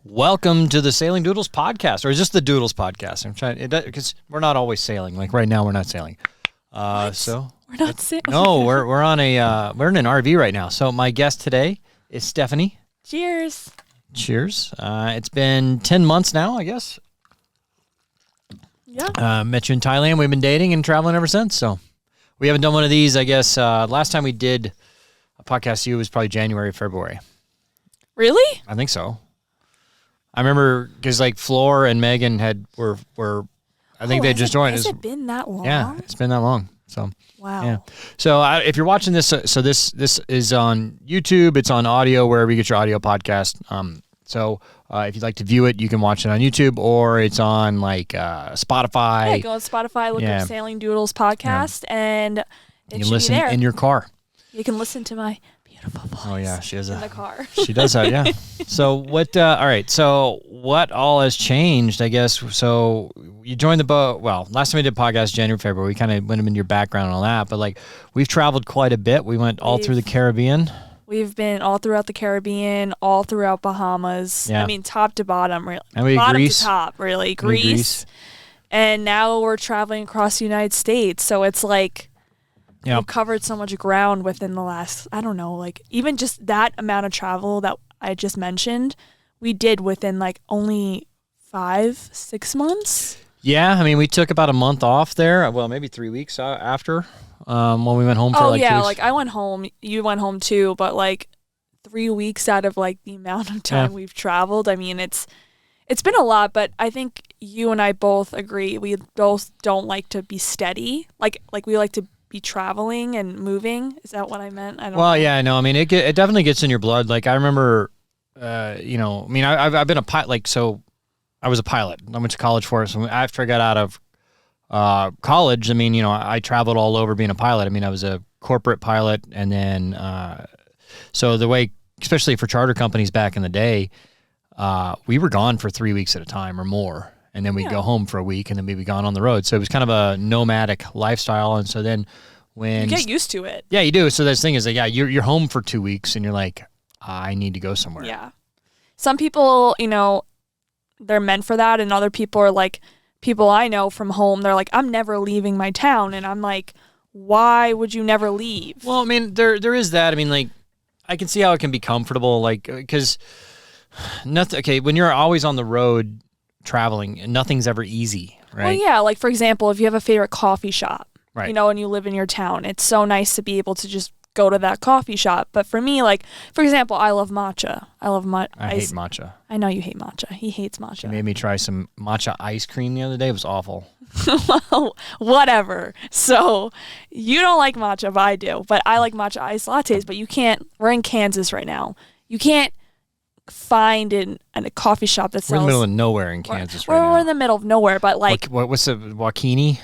Welcome to the Sailing Doodles podcast, or is this the Doodles podcast? I'm trying because we're not always sailing. Like right now, we're not sailing. So we're not sailing. No, we're on we're in an RV right now. So my guest today is Stephanie. Cheers. Cheers. It's been 10 months now, I guess. Yeah. Met you in Thailand. We've been dating and traveling ever since. So we haven't done one of these. I guess last time we did a podcast to you was probably January, February. Really? I think so. I remember because like Floor and Megan were I think they just joined. Has it been that long? Yeah, it's been that long. So wow. Yeah. So if you're watching this, so this is on YouTube. It's on audio wherever you get your audio podcast. So if you'd like to view it, you can watch it on YouTube, or it's on like Spotify. Yeah, go on Spotify, look up Sailing Doodles podcast, and it you can should listen be there. in your car. You can listen to my beautiful voice. Oh yeah, she has in the car. She does have, yeah. So what? All right. So what all has changed? I guess. So you joined the boat. Well, last time we did podcast January, February. We kind of went into your background and all that, but like we've traveled quite a bit. We went all through the Caribbean. We've been all throughout the Caribbean, all throughout Bahamas. Yeah. I mean, top to bottom, really. And we bottom Greece. to top, really. Greece. And now we're traveling across the United States. So it's like we've covered so much ground within the last, I don't know, like even just that amount of travel that I just mentioned, we did within like only 5-6 months. Yeah, I mean, we took about a month off there. Well, maybe 3 weeks after when we went home for like 2 weeks. Like I went home. You went home too, but like 3 weeks out of like the amount of time we've traveled. I mean, it's been a lot, but I think you and I both agree. We both don't like to be steady. Like we like to be traveling and moving. Is that what I meant? I don't know. Well, yeah, I know. I mean, it definitely gets in your blood. Like I remember, I've been a pilot. Like so. I was a pilot. I went to college for it. So after I got out of college, I mean, I traveled all over being a pilot. I mean, I was a corporate pilot. And then, so the way, especially for charter companies back in the day, we were gone for 3 weeks at a time or more. And then we'd go home for a week and then we'd be gone on the road. So it was kind of a nomadic lifestyle. And so then when... You get used to it. Yeah, you do. So this thing is like, you're home for 2 weeks and you're like, I need to go somewhere. Yeah. Some people, they're meant for that, and other people are like, people I know from home, they're like, I'm never leaving my town, and I'm like, why would you never leave? Well, I mean, there is that. I mean, like, I can see how it can be comfortable, like, because nothing. Okay, when you're always on the road traveling, nothing's ever easy, right? Well, yeah, like for example, if you have a favorite coffee shop, right, and you live in your town, it's so nice to be able to just go to that coffee shop. But for me, like, for example, I love matcha. I hate matcha. I know you hate matcha. He hates matcha. She made me try some matcha ice cream the other day. It was awful. Well, whatever. So you don't like matcha, but I do. But I like matcha iced lattes, but you can't. We're in Kansas right now. You can't find in a coffee shop that sells. We're in the middle of nowhere in Kansas right now. We're in the middle of nowhere, but like. What's the Wakini?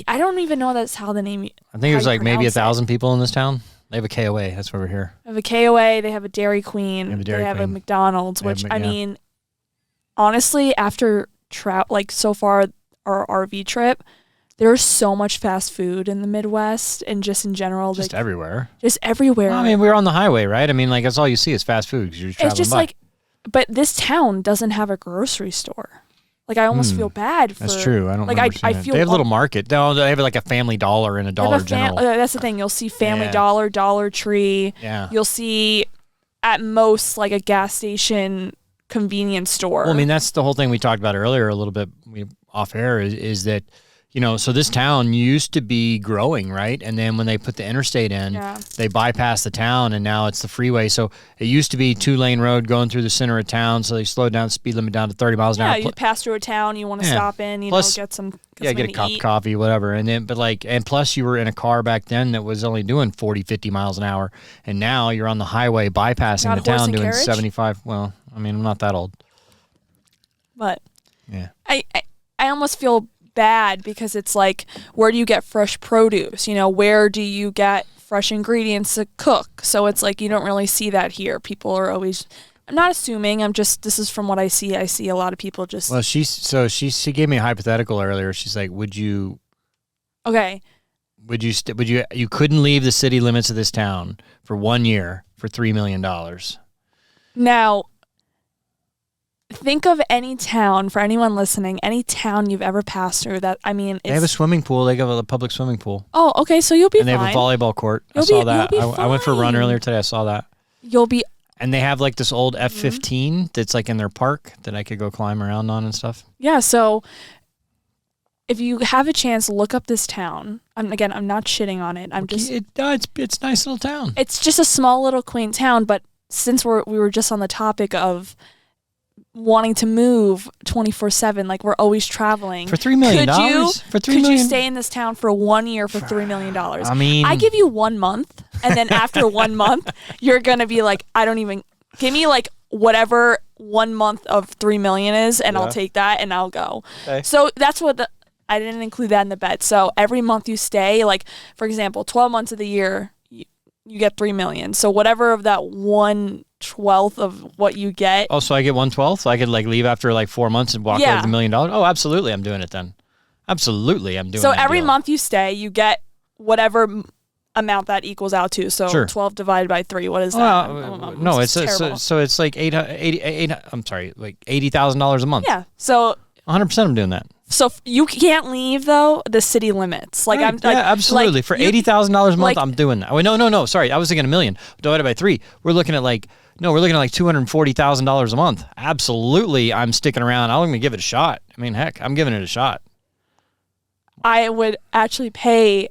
I don't even know that's how the name. I think there's like maybe 1,000 people in this town. They have a KOA. That's why we're here. They have a KOA. They have a Dairy Queen. They have a McDonald's, which, I mean, honestly, after so far our RV trip, there's so much fast food in the Midwest and just in general. Just everywhere. Just everywhere. Well, I mean, we're on the highway, right? I mean, like, that's all you see is fast food because you're traveling It's just by. But this town doesn't have a grocery store. Like, I almost feel bad for... That's true. I don't like, remember I seeing feel... They have a little market. No, they have like a Family Dollar and a Dollar General. That's the thing. You'll see Family Dollar, Dollar Tree. Yeah. You'll see, at most, like a gas station convenience store. Well, I mean, that's the whole thing we talked about earlier a little bit off air is that, so this town used to be growing, right? And then when they put the interstate in, they bypassed the town, and now it's the freeway. So it used to be 2-lane road going through the center of town, so they slowed down the speed limit down to 30 miles an hour. Yeah, you pass through a town, you want to stop in, get some get a cup of coffee, whatever. And then, and plus you were in a car back then that was only doing 40, 50 miles an hour. And now you're on the highway bypassing the town doing 75. Well, I mean, I'm not that old. But yeah, I almost feel bad because it's like, where do you get fresh produce? Where do you get fresh ingredients to cook? So it's like, you don't really see that here. People are always, I'm not assuming, this is from what I see. I see a lot of people just. Well, she gave me a hypothetical earlier. She's like, you couldn't leave the city limits of this town for 1 year for $3 million. Now, think of any town, for anyone listening, any town you've ever passed through that, I mean, they have a swimming pool. They have a public swimming pool. Oh, okay, so you'll be fine. And they have a volleyball court. I saw that. I went for a run earlier today. I saw that. You'll be. And they have like this old F-15 that's like in their park that I could go climb around on and stuff. Yeah, so if you have a chance, look up this town. I'm not shitting on it. It's a nice little town. It's just a small little quaint town, but since we were just on the topic of wanting to move 24/7, like we're always traveling. For $3 million? Could you stay in this town for 1 year for $3 million? I mean, I give you 1 month, and then after 1 month, you're going to be like, I don't even, give me like whatever 1 month of $3 million is, and I'll take that and I'll go. Okay. So that's what I didn't include that in the bet. So every month you stay, like for example, 12 months of the year, you get $3 million. So whatever of that 1/12 of what you get. Oh, so I get 1/12? So I could like leave after like 4 months and walk away with $1 million? Oh, absolutely. I'm doing it then. Absolutely. I'm doing it. So every month you stay, you get whatever amount that equals out to. So 12 divided by 3. What is that? No, it's so it's like $80,000 a month. Yeah. So 100% I'm doing that. So you can't leave though the city limits. Like right. Absolutely. Like, for $80,000 a month, I'm doing that. Wait, no. Sorry, I was thinking $1 million divided by 3. We're looking at like $240,000 a month. Absolutely, I'm sticking around. I'm gonna give it a shot. I mean, heck, I'm giving it a shot. I would actually pay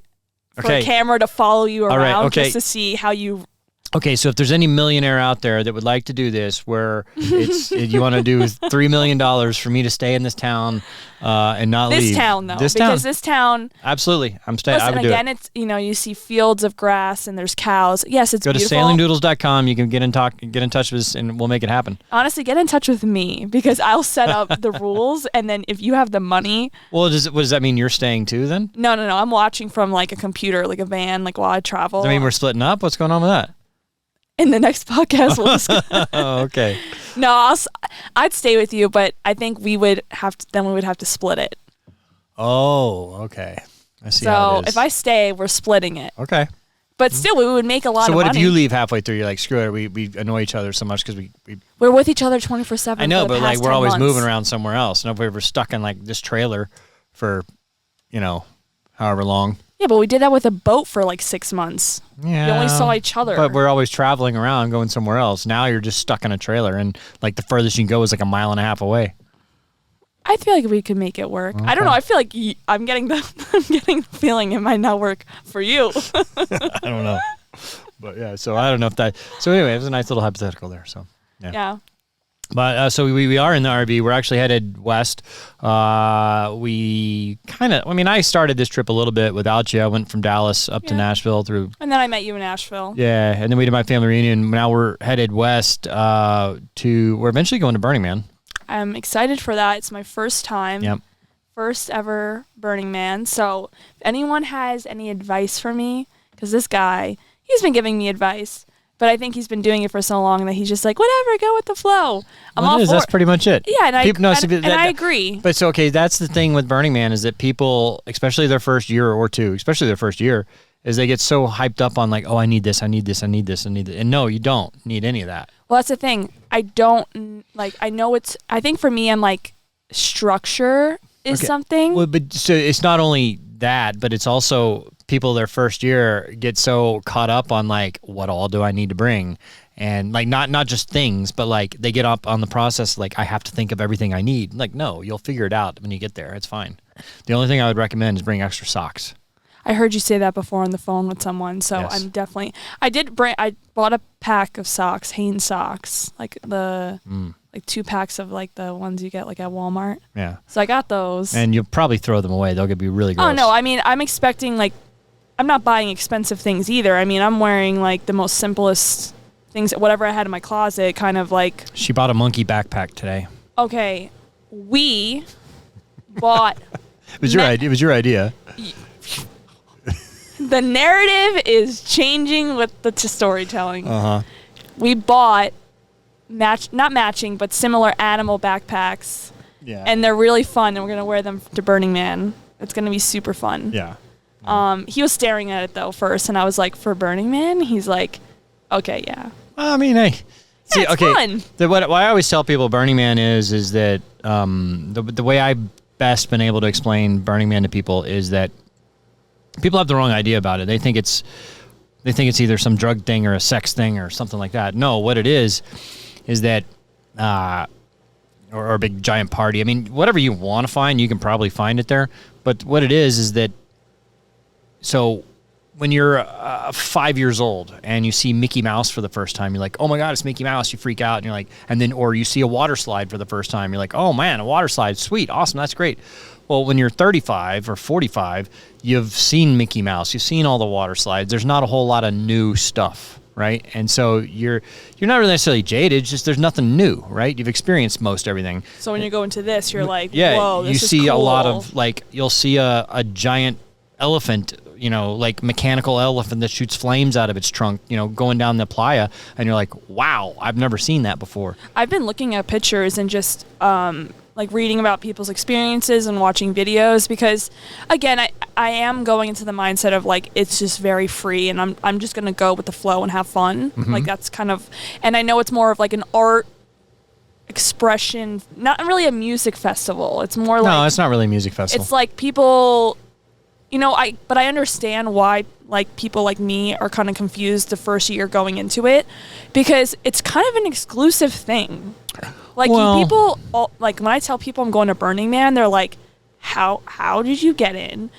for a camera to follow you around just to see how you. Okay, so if there's any millionaire out there that would like to do this, where you want to do $3 million for me to stay in this town and not leave. This town, though. Because this town. Absolutely. I'm staying. I would do it. Again, it's, you see fields of grass and there's cows. Yes, it's beautiful. Go to sailingdoodles.com. You can get in touch with us and we'll make it happen. Honestly, get in touch with me because I'll set up the rules, and then if you have the money. Well, does that mean you're staying too then? No. I'm watching from like a computer, like a van, like while I travel. Does that mean we're splitting up? What's going on with that? In the next podcast, we'll discuss. Oh, okay. No, I'd stay with you, but I think we would have to split it. Oh, okay. I see. So if I stay, we're splitting it. Okay. But still, we would make a lot of money. So what if you leave halfway through? You're like, screw it. We annoy each other so much because we're with each other 24/7. I know, but like we're always moving around somewhere else. And if we were stuck in like this trailer for, however long. Yeah, but we did that with a boat for like 6 months. Yeah. We only saw each other. But we're always traveling around, going somewhere else. Now you're just stuck in a trailer, and like the furthest you can go is like a mile and a half away. I feel like we could make it work. Okay. I don't know. I feel like I'm getting the feeling it might not work for you. I don't know. But yeah, so I don't know if that. So anyway, it was a nice little hypothetical there. So yeah. But so we are in the RV. We're actually headed west. I started this trip a little bit without you. I went from Dallas up to Nashville through. And then I met you in Nashville. Yeah, and then we did my family reunion. Now we're headed west we're eventually going to Burning Man. I'm excited for that. It's my first time. Yep. First ever Burning Man. So if anyone has any advice for me, because this guy, he's been giving me advice. But I think he's been doing it for so long that he's just like, whatever, go with the flow. That's pretty much it. Yeah, and I agree. But so, okay, that's the thing with Burning Man is that people, especially their first year or two, especially their first year, is they get so hyped up on like, oh, I need this. And no, you don't need any of that. Well, that's the thing. I think for me, I'm like, structure is something. Well, but so it's not only that, but it's also people their first year get so caught up on like, what all do I need to bring? And like, not just things, but like they get up on the process. Like I have to think of everything I need. Like, no, you'll figure it out when you get there. It's fine. The only thing I would recommend is bring extra socks. I heard you say that before on the phone with someone. So yes. I'm definitely, I bought a pack of socks, Hanes socks, like like 2 packs of like the ones you get like at Walmart. Yeah. So I got those. And you'll probably throw them away. They'll be really gross. Oh no, I mean, I'm expecting like, I'm not buying expensive things either. I mean, I'm wearing like the most simplest things, whatever I had in my closet, kind of like. She bought a monkey backpack today. Okay. We bought. It was your idea. The narrative is changing with the storytelling. Uh-huh. We bought not matching, but similar animal backpacks. Yeah. And they're really fun, and we're going to wear them to Burning Man. It's going to be super fun. Yeah. He was staring at it though first, and I was like, "For Burning Man?" He's like, "Okay, yeah." Well, I mean, hey, See, it's fun. What I always tell people Burning Man is that the way I've best been able to explain Burning Man to people is that people have the wrong idea about it. They think it's either some drug thing or a sex thing or something like that. No, what it is that or a big giant party. I mean, whatever you want to find, you can probably find it there. But what it is that so when you're 5 years old and you see Mickey Mouse for the first time, you're like, oh my God, it's Mickey Mouse. You freak out and you're like, or you see a water slide for the first time, you're like, oh man, a water slide, sweet, awesome, that's great. Well, when you're 35 or 45, you've seen Mickey Mouse, you've seen all the water slides. There's not a whole lot of new stuff, right? And so you're not really necessarily jaded, it's just there's nothing new, right? You've experienced most everything. So when you go into this, you're like, yeah, whoa, this you is see cool. a lot of you'll see a giant elephant, mechanical elephant that shoots flames out of its trunk, going down the playa, and you're like, wow, I've never seen that before. I've been looking at pictures and just reading about people's experiences and watching videos because, again, I am going into the mindset of it's just very free and I'm just gonna go with the flow and have fun. Mm-hmm. That's kind of, and I know it's more of an art expression, not really a music festival. It's more no, it's not really a music festival. It's people. But I understand why people like me are kind of confused the first year going into it because it's kind of an exclusive thing. People, when I tell people I'm going to Burning Man, they're like, how did you get in?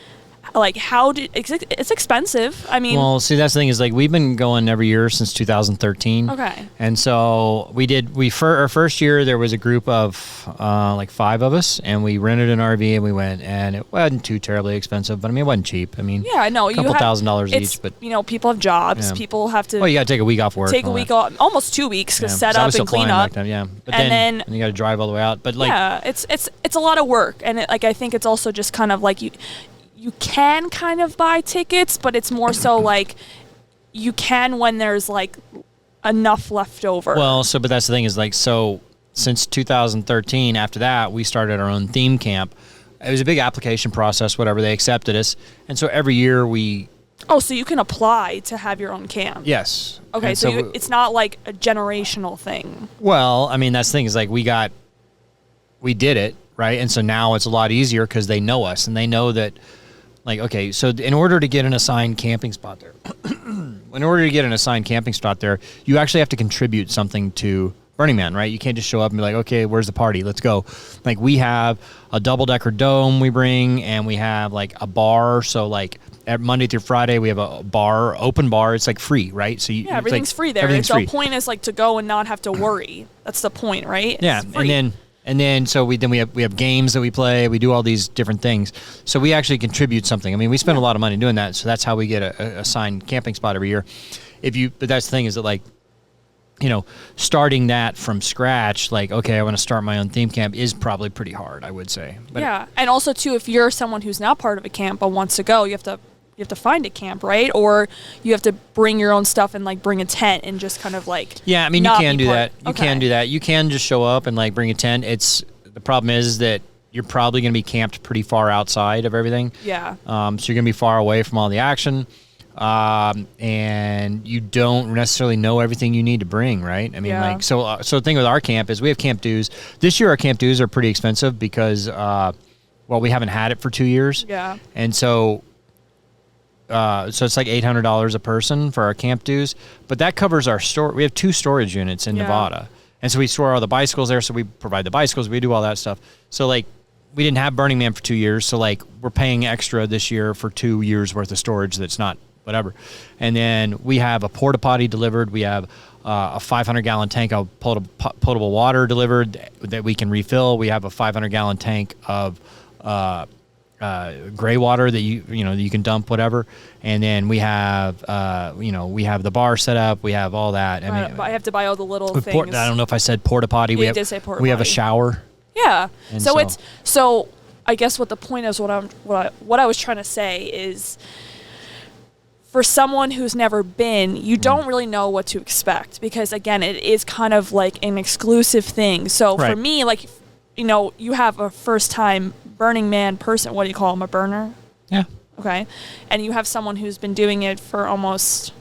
It's expensive. I mean, well, see, that's the thing is we've been going every year since 2013. Okay. And so our first year there was a group of 5 of us, and we rented an RV and we went, and it wasn't too terribly expensive, but I mean it wasn't cheap. I mean, yeah, I know, a couple $1,000s each, but people have jobs. Yeah. People have to. Well, you got to take a week off work. Take a week off, almost 2 weeks to set up and clean up. Then, yeah, but and then you got to drive all the way out. But yeah, it's a lot of work, and I think it's also just kind of you can kind of buy tickets, but it's more so you can when there's enough left over. Well, but that's the thing is so since 2013, after that, we started our own theme camp. It was a big application process, whatever, they accepted us. And so every year we... Oh, so you can apply to have your own camp? Yes. Okay, and so it's not a generational thing. Well, I mean, that's the thing is we did it, right? And so now it's a lot easier because they know us and they know that okay, so in order to get an assigned camping spot there, you actually have to contribute something to Burning Man, right? You can't just show up and be like, okay, where's the party? Let's go. We have a double-decker dome we bring, and we have a bar. So Monday through Friday, we have a bar, open bar. It's free, right? So everything's free there. The point is to go and not have to worry. That's the point, right? Yeah, and then so we have games that we play. We do all these different things. So we actually contribute something. I mean, we spend a lot of money doing that. So that's how we get a assigned camping spot every year. But that's the thing is that starting that from scratch, okay, I want to start my own theme camp is probably pretty hard, I would say. But yeah, and also too, if you're someone who's not part of a camp but wants to go, you have to find a camp, right? Or you have to bring your own stuff and bring a tent and just kind of yeah, I mean, you can do that. You can do that. You can just show up and bring a tent. The problem is that you're probably going to be camped pretty far outside of everything. Yeah. So you're going to be far away from all the action. And you don't necessarily know everything you need to bring, right? I mean, so the thing with our camp is we have camp dues. This year our camp dues are pretty expensive because, we haven't had it for 2 years. Yeah. And so it's $800 a person for our camp dues, but that covers our we have 2 storage units in Nevada. And so we store all the bicycles there. So we provide the bicycles, we do all that stuff. So we didn't have Burning Man for 2 years. So we're paying extra this year for 2 years worth of storage. That's not whatever. And then we have a porta potty delivered. We have a 500-gallon tank of potable water delivered that we can refill. We have a 500-gallon tank of gray water that you can dump whatever, and then we have we have the bar set up, we have all that. I mean, I have to buy all the little things. I don't know if I said porta potty. You did say porta potty. We have a shower. Yeah. So I guess what the point is, what I was trying to say is, for someone who's never been, you don't really know what to expect because again, it is kind of an exclusive thing. So for me, you have a first time Burning Man person. What do you call them? A burner? Yeah. Okay. And you have someone who's been doing it for almost...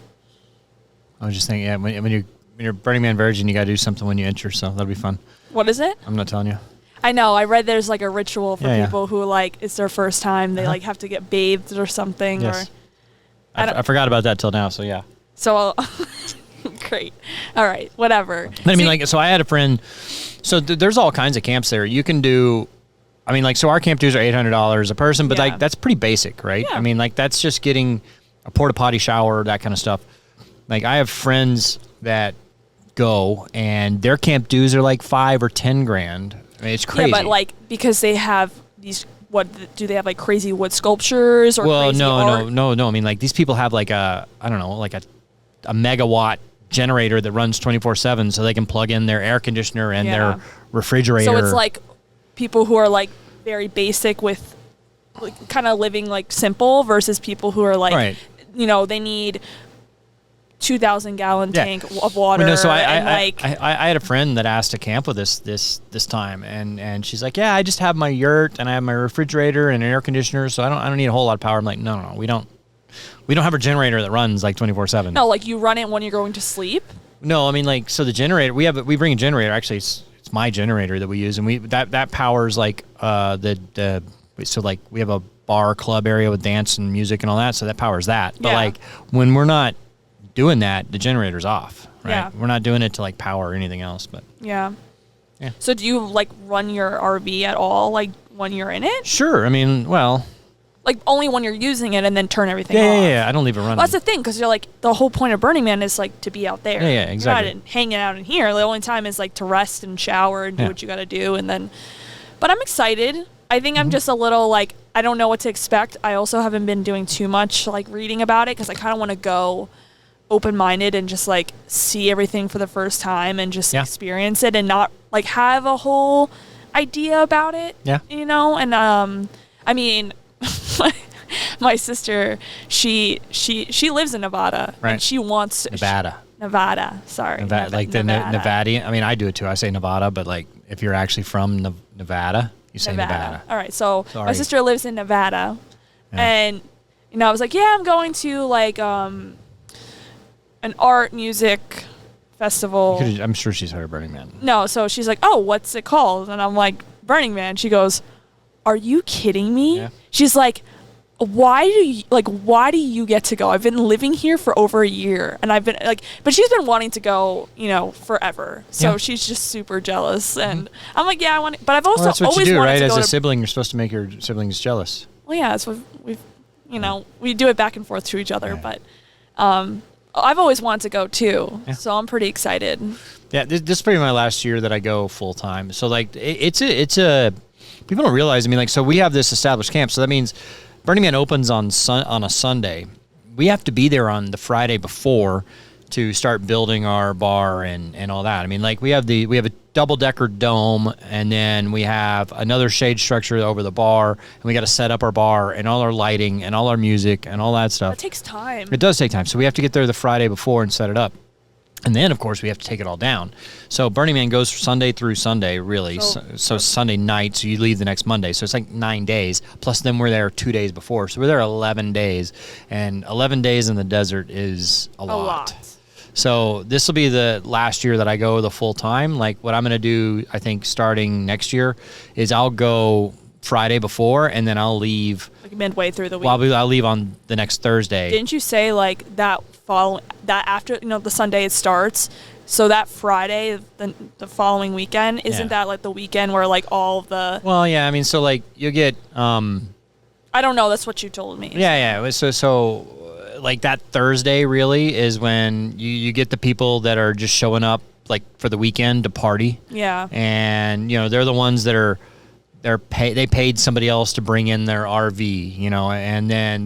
I was just thinking, yeah, when you you're Burning Man virgin, you got to do something when you enter, so that'll be fun. What is it? I'm not telling you. I know. I read there's like a ritual for people who like it's their first time. They like have to get bathed or something. Yes. Or I forgot about that till now, so yeah. So great. All right. Whatever. But I mean, like, so I had a friend. So there's all kinds of camps there. You can do. I mean, like, so our camp dues are $800 a person, but like that's pretty basic, right? Yeah. I mean, like, that's just getting a porta potty, shower, that kind of stuff. Like, I have friends that go and their camp dues are like $5 or $10 grand. I mean, it's crazy. Yeah, but like because they have these. What do they have, like crazy wood sculptures or crazy art? No. I mean, like, these people have like a megawatt generator that runs 24/7, so they can plug in their air conditioner and their refrigerator. So it's like people who are like very basic with like, kind of living like simple versus people who are like, they need 2,000-gallon tank of water. Well, no, so I had a friend that asked to camp with us this time, and she's like, yeah, I just have my yurt and I have my refrigerator and an air conditioner, so I don't need a whole lot of power. I'm like, no, we don't have a generator that runs like 24/7. No, like you run it when you're going to sleep. No, I mean, like, so the generator we bring a generator. Actually, it's my generator that we use, and that powers like so like we have a bar club area with dance and music and all that, so that powers that. But like when we're not doing that, the generator's off, right? Yeah. We're not doing it to like power or anything else, but yeah. So do you like run your RV at all, like when you're in it? Sure. I mean, well, like only when you're using it and then turn everything off. Yeah. I don't leave it running. Well, that's the thing, because you're like the whole point of Burning Man is like to be out there. Yeah, exactly. You're not hanging out in here. The only time is like to rest and shower and do what you got to do, and then. But I'm excited. I think I'm just a little like I don't know what to expect. I also haven't been doing too much like reading about it because I kind of want to go open-minded and just like see everything for the first time and just experience it and not like have a whole idea about it. Yeah. And I mean. My sister, she lives in Nevada, and she wants Nevada. Sorry, like the Nevada. I mean, I do it too. I say Nevada, but like if you're actually from Nevada, you say Nevada. All right, so my sister lives in Nevada, and I was like, yeah, I'm going to like an art music festival. I'm sure she's heard of Burning Man. No, so she's like, oh, what's it called? And I'm like, Burning Man. She goes, are you kidding me? Yeah. She's like, why do you get to go? I've been living here for over a year, and I've been like, but she's been wanting to go, forever. So she's just super jealous, and I'm like, yeah, I want, but I've also that's what always you do, wanted right? to go As a sibling, you're supposed to make your siblings jealous. Well, yeah, that's what we do it back and forth to each other, but I've always wanted to go too, so I'm pretty excited. Yeah, this is pretty my last year that I go full time. So like, it's a people don't realize. I mean, like, so we have this established camp, so that means Burning Man opens on a Sunday. We have to be there on the Friday before to start building our bar and all that. I mean, like we have a double-decker dome, and then we have another shade structure over the bar, and we got to set up our bar and all our lighting and all our music and all that stuff. That takes time. It does take time. So we have to get there the Friday before and set it up. And then, of course, we have to take it all down. So Burning Man goes Sunday through Sunday, really. So Sunday night, so you leave the next Monday. So it's like 9 days. Plus then we're there 2 days before. So we're there 11 days. And 11 days in the desert is a lot. So this will be the last year that I go the full time. Like what I'm going to do, I think, starting next year is I'll go Friday before, and then I'll leave. Like midway through the week. Well, I'll leave on the next Thursday. Didn't you say like that after the Sunday it starts, so that Friday the following weekend isn't that like the weekend where like all of the I mean, so like you get I don't know, that's what you told me. So like that Thursday really is when you get the people that are just showing up like for the weekend to party, and they're the ones that they paid somebody else to bring in their RV, and then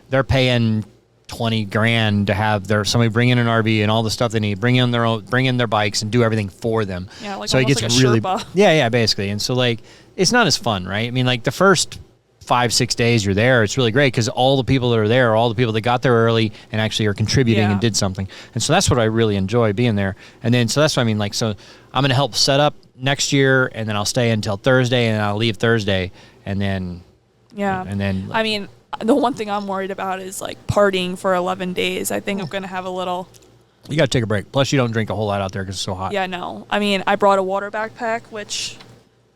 they're paying $20,000 to have somebody bring in an RV and all the stuff they need, bring in their bikes and do everything for them. Yeah, like so it gets like a really Sherpa. Basically. And so like it's not as fun, right? I mean, like the first 5-6 days you're there, it's really great because all the people that are there are all the people that got there early and actually are contributing and did something. And so that's what I really enjoy being there. And then so that's what I mean, like, so I'm going to help set up next year, and then I'll stay until Thursday, and I'll leave Thursday, and then I mean, the one thing I'm worried about is like partying for 11 days. I think I'm going to have a little You got to take a break. Plus, you don't drink a whole lot out there because it's so hot. Yeah, no. I mean, I brought a water backpack, which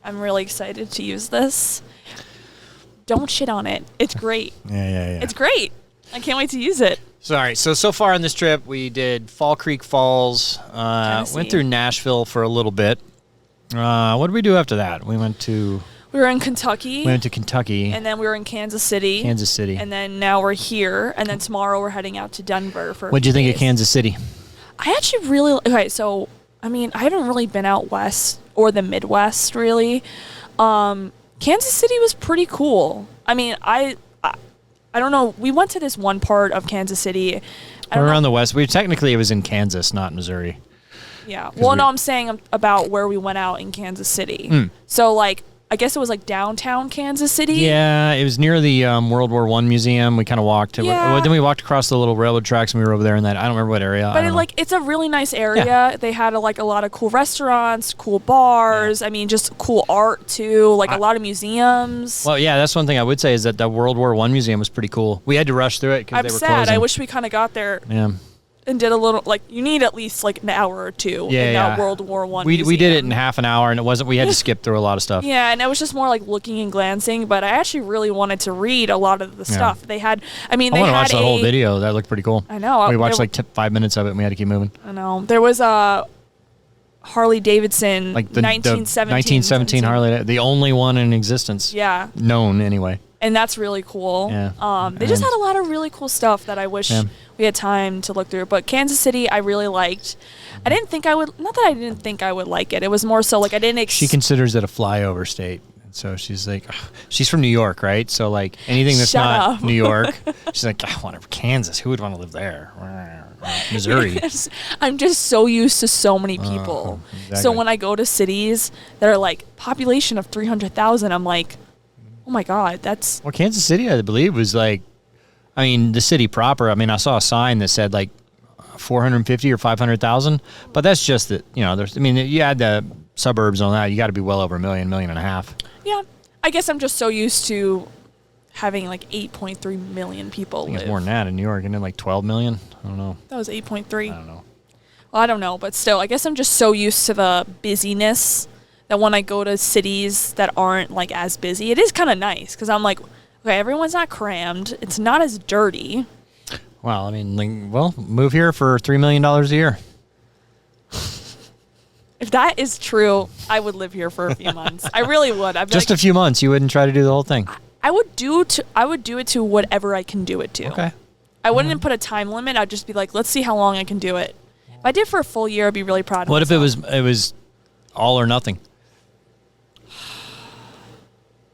I'm really excited to use this. Don't shit on it. It's great. Yeah. It's great. I can't wait to use it. Sorry. So far on this trip, we did Fall Creek Falls. Went through Nashville for a little bit. What did we do after that? We were in Kentucky. We went to Kentucky. And then we were in Kansas City. And then now we're here. And then tomorrow we're heading out to Denver for What'd you think of Kansas City? I actually really... Okay, so, I mean, I haven't really been out west or the Midwest, really. Kansas City was pretty cool. I mean, I don't know. We went to this one part of Kansas City. We're around the west. Technically, it was in Kansas, not Missouri. Yeah. Well, no, I'm saying about where we went out in Kansas City. So, like, I guess it was like downtown Kansas City. Yeah, it was near the World War I museum. We kind of walked to then we walked across the little railroad tracks and we were over there in that. I don't remember what area. But it's a really nice area. Yeah. They had a lot of cool restaurants, cool bars. Yeah. I mean, just cool art too. Like a lot of museums. Well, yeah, that's one thing I would say is that the World War I museum was pretty cool. We had to rush through it because they were closing. I'm sad. I wish we kind of got there. Yeah. And did a little, you need at least an hour or two in that World War I museum. We did it in half an hour, and we had to skip through a lot of stuff. Yeah, and it was just more looking and glancing, but I actually really wanted to read a lot of the stuff. They had, I want to watch the whole video. That looked pretty cool. I know. We watched 5 minutes of it, and we had to keep moving. I know. There was a Harley Davidson, the 1917 Harley, the only one in existence. Yeah. Known, anyway. And that's really cool. Yeah. They just had a lot of really cool stuff that I wish we had time to look through. But Kansas City, I really liked. I didn't think I would. Not that I didn't think I would like it. It was more so I didn't. She considers it a flyover state. And so she's like, she's from New York, right? So anything that's not New York, she's like, whatever, Kansas. Who would want to live there? Missouri. I'm just so used to so many people. Exactly. So when I go to cities that are population of 300,000, I'm like, oh my God, that's... Well, Kansas City, I believe, was the city proper. I saw a sign that said 450 or 500,000, but that's just that, there's, you add the suburbs on that, you got to be well over a million and a half. Yeah. I guess I'm just so used to having 8.3 million people live. It's more than that in New York, isn't it 12 million? I don't know. That was 8.3. I don't know. Well, I don't know, but still, I guess I'm just so used to the busyness that when I go to cities that aren't as busy, it is kind of nice because I'm okay, everyone's not crammed. It's not as dirty. Well, move here for $3 million a year. If that is true, I would live here for a few months. I really would. Just a few months. You wouldn't try to do the whole thing. I would do it to whatever I can do it to. Okay. I wouldn't put a time limit. I'd just be let's see how long I can do it. If I did for a full year, I'd be really proud of myself. What if it was all or nothing?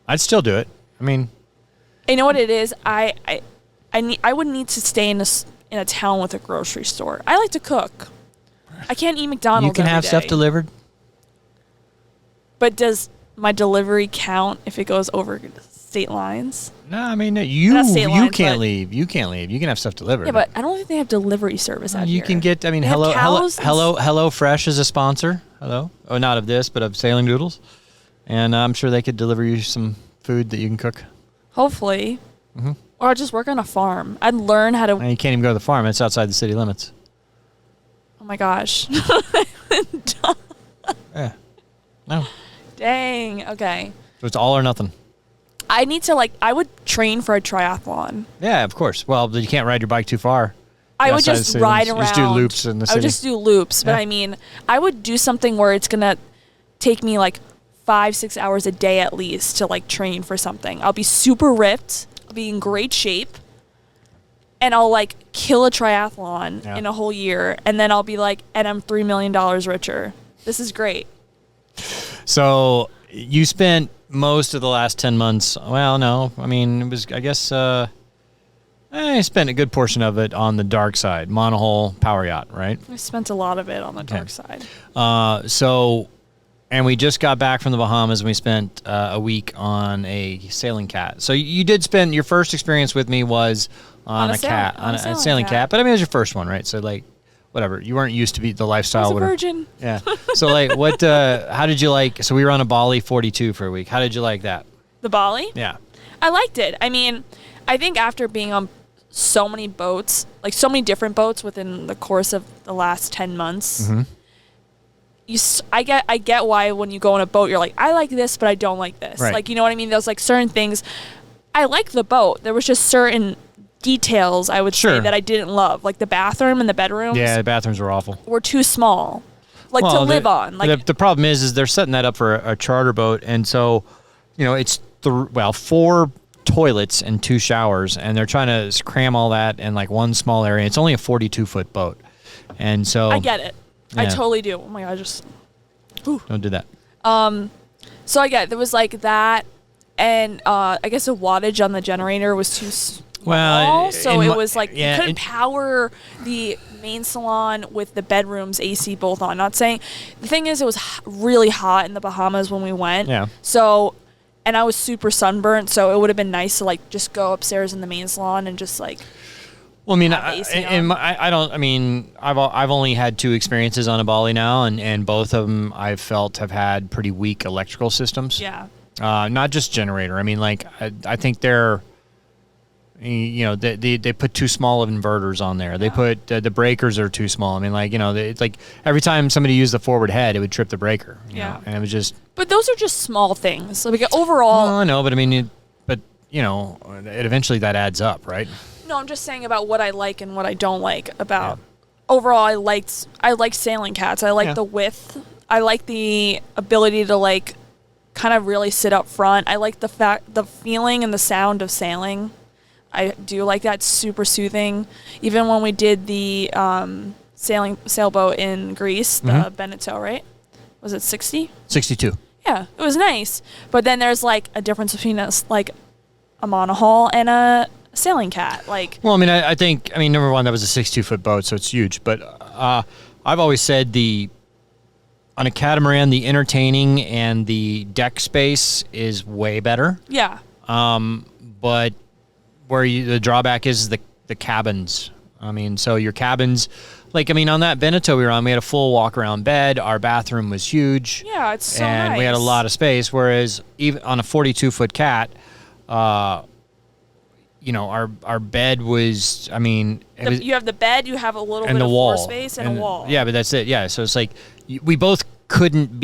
I'd still do it. You know what it is? I would need to stay in a town with a grocery store. I like to cook. I can't eat McDonald's. You can have day. stuff delivered. But does my delivery count if it goes over state lines? No, you can't leave. You can't leave. You can have stuff delivered. Yeah, but I don't think they have delivery service out here. You can get. Hello Fresh is a sponsor. Hello. Oh, not of this, but of Sailing Doodles. And I'm sure they could deliver you some food that you can cook. Hopefully. Mm-hmm. Or I'd just work on a farm. I'd learn how to... And you can't even go to the farm. It's outside the city limits. Oh, my gosh. Yeah. No. Dang. Okay. So it's all or nothing. I need to, I would train for a triathlon. Yeah, of course. Well, you can't ride your bike too far. I would just ride around. Just do loops in the city. I would just do loops. But, I would do something where it's going to take me, 5-6 hours a day at least to train for something. I'll be super ripped. I'll be in great shape. And I'll kill a triathlon in a whole year. And then I'll be and I'm $3 million richer. This is great. So you spent most of the last 10 months. Well, no, it was, I guess, I spent a good portion of it on the dark side, monohull power yacht, right? I spent a lot of it on the dark side. And we just got back from the Bahamas, and we spent a week on a sailing cat. So you did spend your first experience with me was on a sailing cat. But it was your first one, right? So whatever. You weren't used to be the lifestyle. I was a virgin. Yeah. So what? How did you like? So we were on a Bali 42 for a week. How did you like that? The Bali? Yeah. I liked it. I think after being on so many boats, like so many different boats within the course of the last 10 months. Mm-hmm. I get why when you go on a boat, you're like, I like this, but I don't like this. Right. Like, you know what I mean? There's like certain things. I like the boat. There was just certain details, I would say, that I didn't love. Like the bathroom and the bedrooms. Yeah, the bathrooms were awful. Were too small. Like to live on. Like the problem is they're setting that up for a charter boat. And so, it's 4 toilets and 2 showers. And they're trying to cram all that in like one small area. It's only a 42-foot boat. And so. I get it. Yeah. I totally do. Oh my God, Don't do that. So I get there was like that, and I guess the wattage on the generator was too small. So it was like you couldn't power the main salon with the bedrooms AC both on. Not saying the thing is it was really hot in the Bahamas when we went. Yeah. So, and I was super sunburnt, so it would have been nice to like just go upstairs in the main salon and just like. Well, I mean, I've only had 2 experiences on a Bali now, and both of them I've felt have had pretty weak electrical systems. Yeah. Not just generator. I mean, like I think they're, they put too small of inverters on there. They put the breakers are too small. I mean, like it's like every time somebody used the forward head, it would trip the breaker. You know? And it was just. But those are just small things. Like overall. Well, I know, but I mean, it eventually that adds up, right? No, I'm just saying about what I like and what I don't like about. Overall, I like sailing cats. I like the width. I like the ability to like kind of really sit up front. I like the feeling and the sound of sailing. I do like that. It's super soothing. Even when we did the sailboat in Greece, the Beneteau, right? Was it 60? 62. Yeah, it was nice. But then there's like a difference between a monohull and a sailing cat. Like, well, I mean, I think number one, that was a 62-foot boat, so it's huge. But I've always said on a catamaran, the entertaining and the deck space is way better. Yeah. But the drawback is the cabins. I mean, so your cabins, on that Beneteau we were on, we had a full walk-around bed. Our bathroom was huge. Yeah, it's so and nice. We had a lot of space. Whereas even on a 42-foot cat, our bed was, you have the bed, you have a little bit of floor space and a wall. Yeah, but that's it. Yeah, so it's like we couldn't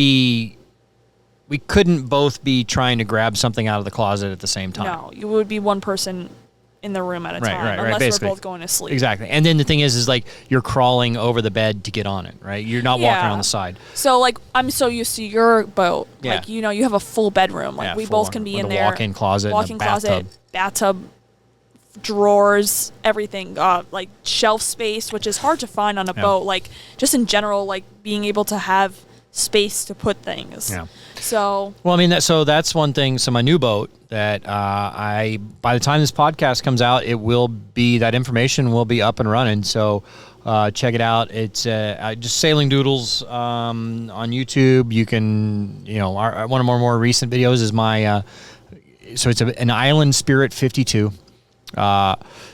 both be trying to grab something out of the closet at the same time. No, you would be one person in the room at a time, unless basically. we're both going to sleep. Exactly. And then the thing is like you're crawling over the bed to get on it, right? You're not walking on the side. So like I'm so used to your boat. Yeah. Like you have a full bedroom. Like we both can be in there. Walk-in closet, bathtub, drawers, everything, like shelf space, which is hard to find on a boat. Like just in general, like being able to have space to put things. Yeah. So. Well, that's one thing. So my new boat that by the time this podcast comes out, that information will be up and running. So check it out. It's just Sailing Doodles on YouTube. You can, one of our more recent videos is my. So it's an Island Spirit 52.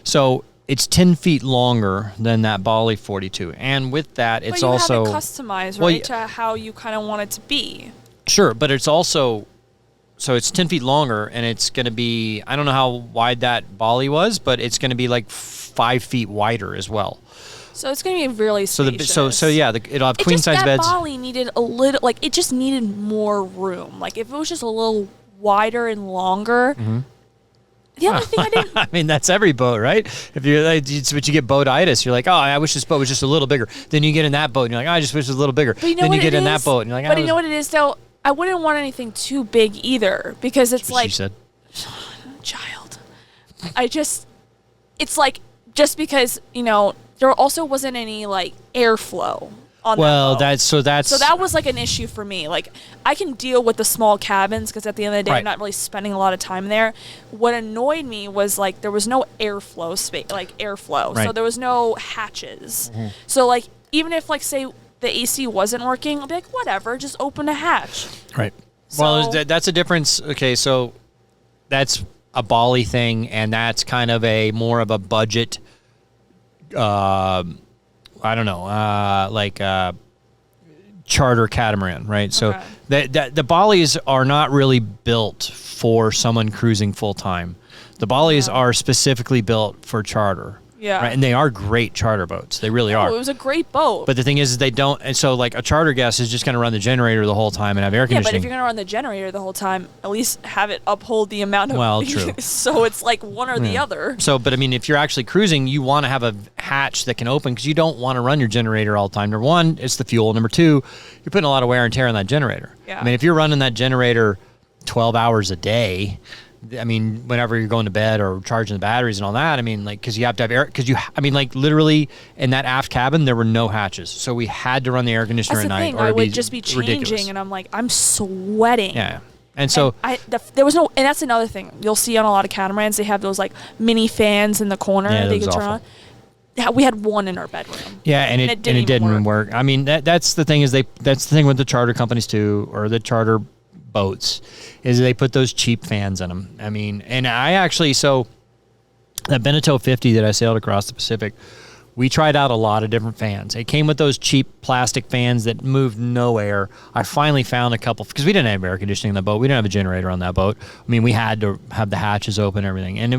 So it's 10 feet longer than that Bali 42. And with that, it's also... But you have it customized, right, to how you kind of want it to be. Sure, but it's also... So it's 10 feet longer, and it's going to be... I don't know how wide that Bali was, but it's going to be like 5 feet wider as well. So it's going to be really spacious. It'll have queen-size beds. That Bali needed a little... Like, it just needed more room. Like, if it was just a little wider and longer... Mm-hmm. The other thing I didn't... that's every boat, right? If you're but you get boatitis, you're like, oh, I wish this boat was just a little bigger. Then you get in that boat, and you're like, oh, I just wish it was a little bigger. Then you get in that boat, and you're like, but you know what it is, though? I wouldn't want anything too big either, because it's like... She said. Child. It's like, just because, there also wasn't any, like, airflow. So that was like an issue for me. Like I can deal with the small cabins because at the end of the day, I'm not really spending a lot of time there. What annoyed me was like there was no airflow space, so there was no hatches. Mm-hmm. So like even if like say the AC wasn't working, I'd be like whatever, just open a hatch. Right. So, that's a difference. Okay, so that's a Bali thing, and that's kind of a more of a budget. I don't know, charter catamaran, right? So the Ballis are not really built for someone cruising full time. The Ballis are specifically built for charter. Yeah. Right? And they are great charter boats. They really are. It was a great boat. But the thing is they don't, and so like a charter guest is just going to run the generator the whole time and have air conditioning. Yeah, but if you're going to run the generator the whole time, at least have it uphold the amount of... Well, true. So it's like one or the other. So, but I mean, if you're actually cruising, you want to have a hatch that can open because you don't want to run your generator all the time. Number one, it's the fuel. Number two, you're putting a lot of wear and tear on that generator. Yeah. I mean, if you're running that generator 12 hours a day... I mean, whenever you're going to bed or charging the batteries and all that, I mean, like, because you have to have air, I mean, like, literally in that aft cabin, there were no hatches. So we had to run the air conditioner at night. That's the thing. I would just be changing, ridiculous. and I'm like, I'm sweating. Yeah. And so... there was no... And that's another thing. You'll see on a lot of catamarans, they have those, like, mini fans in the corner they can turn on. Yeah, we had one in our bedroom. Yeah, and it didn't work. I mean, that's the thing that's the thing with the charter companies, too, or the charter boats, is they put those cheap fans in them. I mean, and I actually, so that Beneteau 50 that I sailed across the Pacific, we tried out a lot of different fans. It came with those cheap plastic fans that moved no air. I finally found a couple, because we didn't have air conditioning on the boat. We didn't have a generator on that boat. I mean, we had to have the hatches open and everything. And,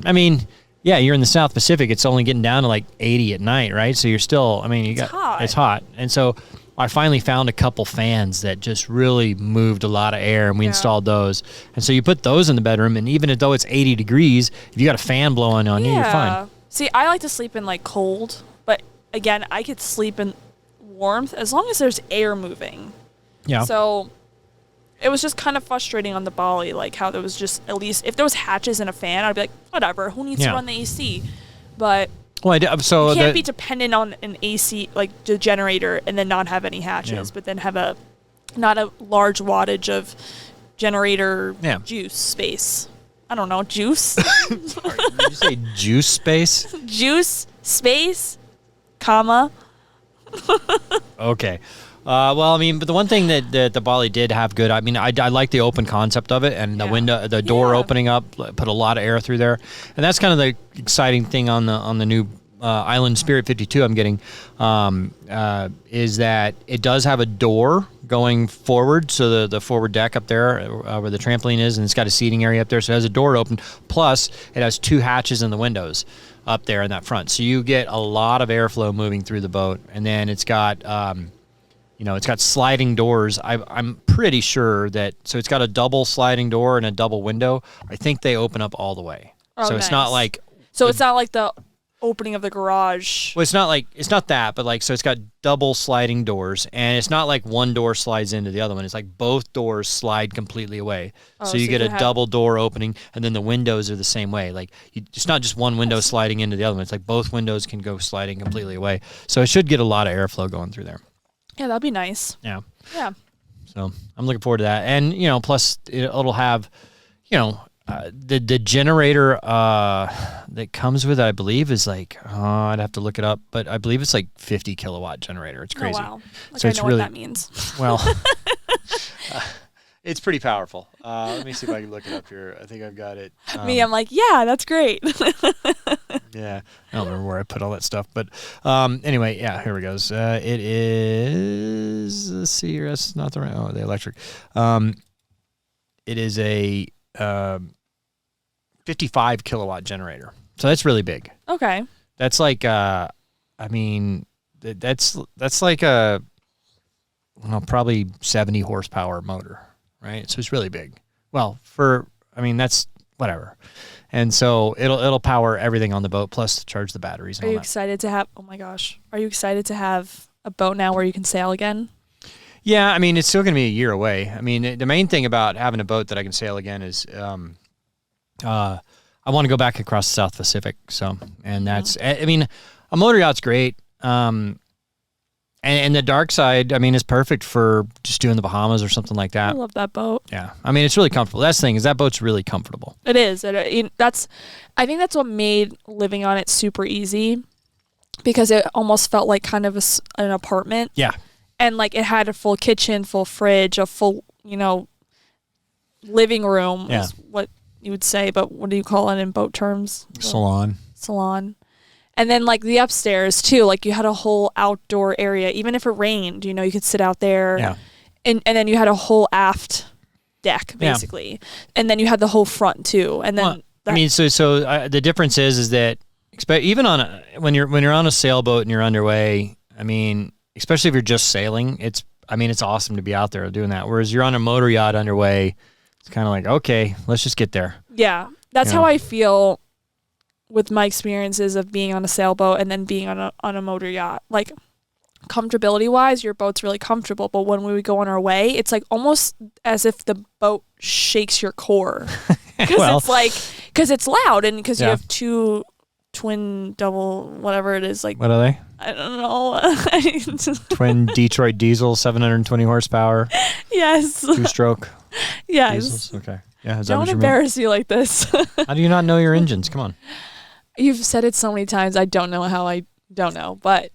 I mean, yeah, you're in the South Pacific. It's only getting down to like 80 at night, right? So you're still, I mean, it's hot. And so I finally found a couple fans that just really moved a lot of air, and we installed those. And so you put those in the bedroom, and even though it's 80 degrees, if you got a fan blowing on you, you're fine. See, I like to sleep in like cold, but again, I could sleep in warmth as long as there's air moving. Yeah. So it was just kind of frustrating on the Bali, like how there was just, at least if there was hatches and a fan, I'd be like, whatever, who needs to run the AC? But... Well, so you can't be dependent on an AC, like the generator, and then not have any hatches, but then have not a large wattage of generator juice space. I don't know, juice? Did you say juice space? Juice space, comma. Okay. Well, I mean, but the one thing that the Bali did have good, I mean, I like the open concept of it, and the window, the door opening up, put a lot of air through there, and that's kind of the exciting thing on the new Island Spirit 52 I'm getting, is that it does have a door going forward, so the forward deck up there where the trampoline is, and it's got a seating area up there, so it has a door open, plus it has 2 hatches in the windows up there in that front, so you get a lot of airflow moving through the boat, and then it's got... it's got sliding doors. I'm pretty sure that, so it's got a double sliding door and a double window. I think they open up all the way. Oh, so nice. It's not like... So it's not like the opening of the garage. Well, it's not that, but like, so it's got double sliding doors, and it's not like one door slides into the other one. It's like both doors slide completely away. So you get a double door opening, and then the windows are the same way. Like, it's not just one window sliding into the other one. It's like both windows can go sliding completely away. So it should get a lot of airflow going through there. Yeah, that'd be nice. Yeah. Yeah. So I'm looking forward to that. And, plus it'll have, the generator that comes with it, I believe, is like, I'd have to look it up, but I believe it's like 50 kilowatt generator. It's crazy. Oh, wow. Like, so I know what that means. Well, it's pretty powerful. Let me see if I can look it up here. I think I've got it. I'm like, yeah, that's great. Yeah, I don't remember where I put all that stuff, but anyway, yeah, here we go. It is, let's see here, that's not the right, the electric. It is a 55 kilowatt generator, so that's really big. Okay. That's like, that's like a, probably 70 horsepower motor, right? So it's really big. Well, that's whatever. And so it'll power everything on the boat, plus charge the batteries and all that. Are you excited to have, oh my gosh, are you excited to have a boat now where you can sail again? Yeah, I mean, it's still going to be a year away. I mean, the main thing about having a boat that I can sail again is I want to go back across the South Pacific. So, and that's, I mean, a motor yacht's great. And the dark side, I mean, is perfect for just doing the Bahamas or something like that. I love that boat. Yeah. I mean, it's really comfortable. That's the thing, is that boat's really comfortable. It is. I think that's what made living on it super easy, because it almost felt like kind of an apartment. Yeah. And like it had a full kitchen, full fridge, a full, living room is what you would say, but what do you call it in boat terms? Salon. And then like the upstairs too, like you had a whole outdoor area. Even if it rained, you know, you could sit out there. Yeah. And then you had a whole aft deck basically. Yeah. And then you had the whole front too. And then the difference is that even when you're on a sailboat and you're underway, I mean, especially if you're just sailing, it's awesome to be out there doing that. Whereas you're on a motor yacht underway, it's kind of like, okay, let's just get there. Yeah. That's how I feel with my experiences of being on a sailboat and then being on a motor yacht. Like, comfortability wise, your boat's really comfortable, but when we go on our way, it's like almost as if the boat shakes your core because it's loud and because you have two twin double whatever it is, like, what are they? I don't know. Twin Detroit diesel, 720 horsepower. Yes. 2-stroke. Yes. Diesels? Okay. Yeah. Don't embarrass you like this. How do you not know your engines? Come on. You've said it so many times. I don't know how I don't know, but